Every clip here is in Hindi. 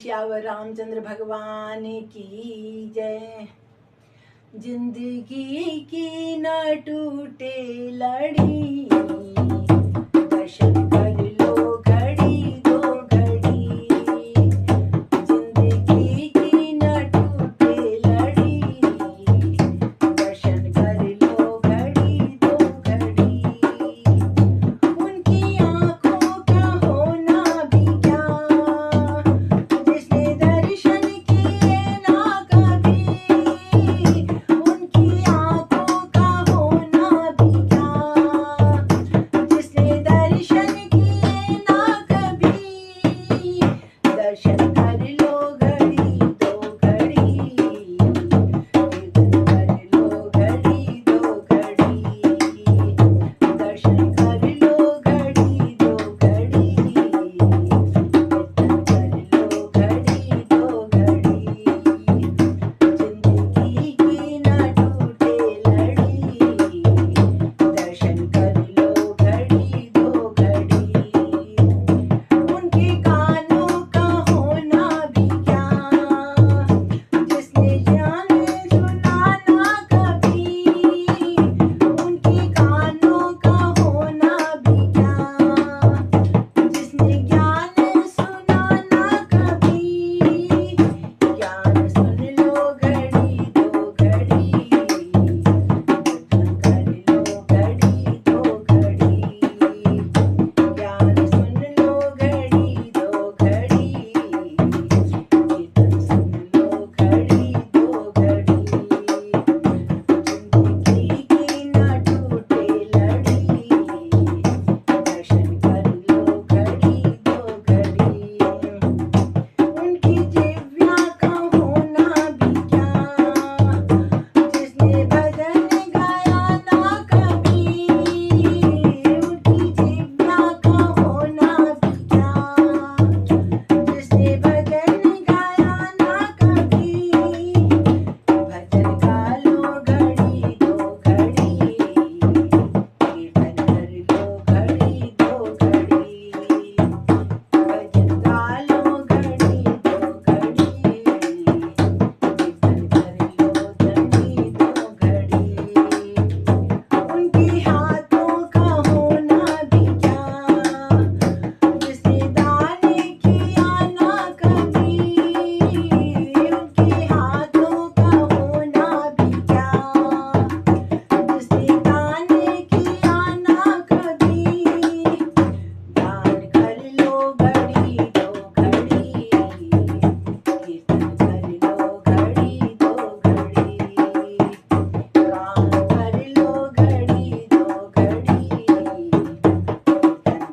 श्यावर रामचंद्र भगवान की जय। जिंदगी की न टूटे लड़ी, दर्शन कर लो घड़ी दो घड़ी। जिंदगी की न टूटे लड़ी, दर्शन कर लो घड़ी दो घड़ी। उनकी आंखों का होना भी क्या, जिसने दर्शन किए ना कभी। उनकी आंखों का होना भी क्या, जिसने दर्शन किए ना कभी। दर्शन कर लो घड़ी दो घड़ी, कीर्तन कर लो घड़ी दो घड़ी। दर्शन कर लो घड़ी दो घड़ी, कीर्तन कर लो घड़ी दो घड़ी। जिंदगी की न टूटे लड़ी, दर्शन कर लो घड़ी दो घड़ी। उनके कानों का होना भी क्या, जिसने जाने सुना ना कभी। उनके कानों का होना भी क्या, जिसने ज्ञान सुना ना कभी। ज्ञान सुन लो घड़ी दो घड़ी, कीर्तन कर लो घड़ी दो घड़ी। ज्ञान सुन लो घड़ी दो घड़ी, कीर्तन सुन लो घड़ी दो घड़ी। जिंदगी की न टूटे लड़ी, दर्शन कर लो घड़ी दो घड़ी। उनकी दिव्या का होना भी क्या, जिसने भजन गाया ना कभी। उनकी दिव्या का होना भी क्या, जिसने भजन गाया ना कभी। भजन गा लो घड़ी दो घड़ी, कीर्तन कर लो घड़ी दो घड़ी। भजन गा लो घड़ी दो घड़ी, कीर्तन कर लो घड़ी दो घड़ी। उनके हाथों का होना भी क्या, जिसने दान किया ना कभी। उनके हाथों का होना भी क्या, जिसने दान किया ना कभी। दान कर लो घड़ी दो घड़ी, कीर्तन कर लो घड़ी दो घड़ी। काम कर लो घड़ी दो घड़ी, कीर्तन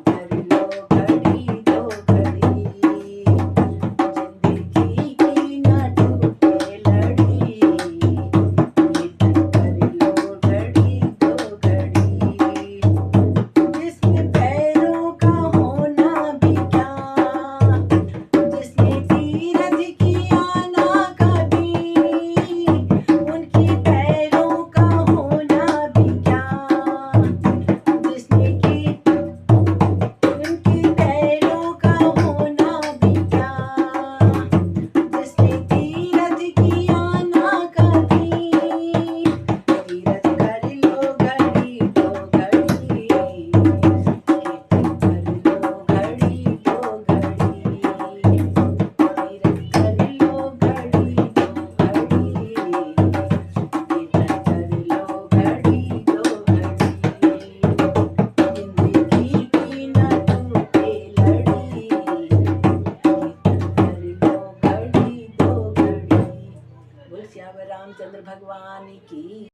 कर लो घड़ी दो घड़ी। जिंदगी की न टूटे लड़ी, कीर्तन कर लो घड़ी दो घड़ी। जिसके पैरों का होना भी क्या, जिसने तीरथ किया ना कभी। उनके पैरों का होना भी क्या, जिसने उनके पैरों का होना भी क्या, जिसने तीरथ किया ना कभी। तीरथ कर लो घड़ी दो घड़ी, कीर्तन कर लो घड़ी दो घड़ी। तीरथ कर लो घड़ी दो घड़ी, कीर्तन कर लो घड़ी दो घड़ी। जिंदगी की न टूटे लड़ी, कीर्तन कर लो घड़ी दो घड़ी। बोल श्यावर रामचंद्र भगवान की।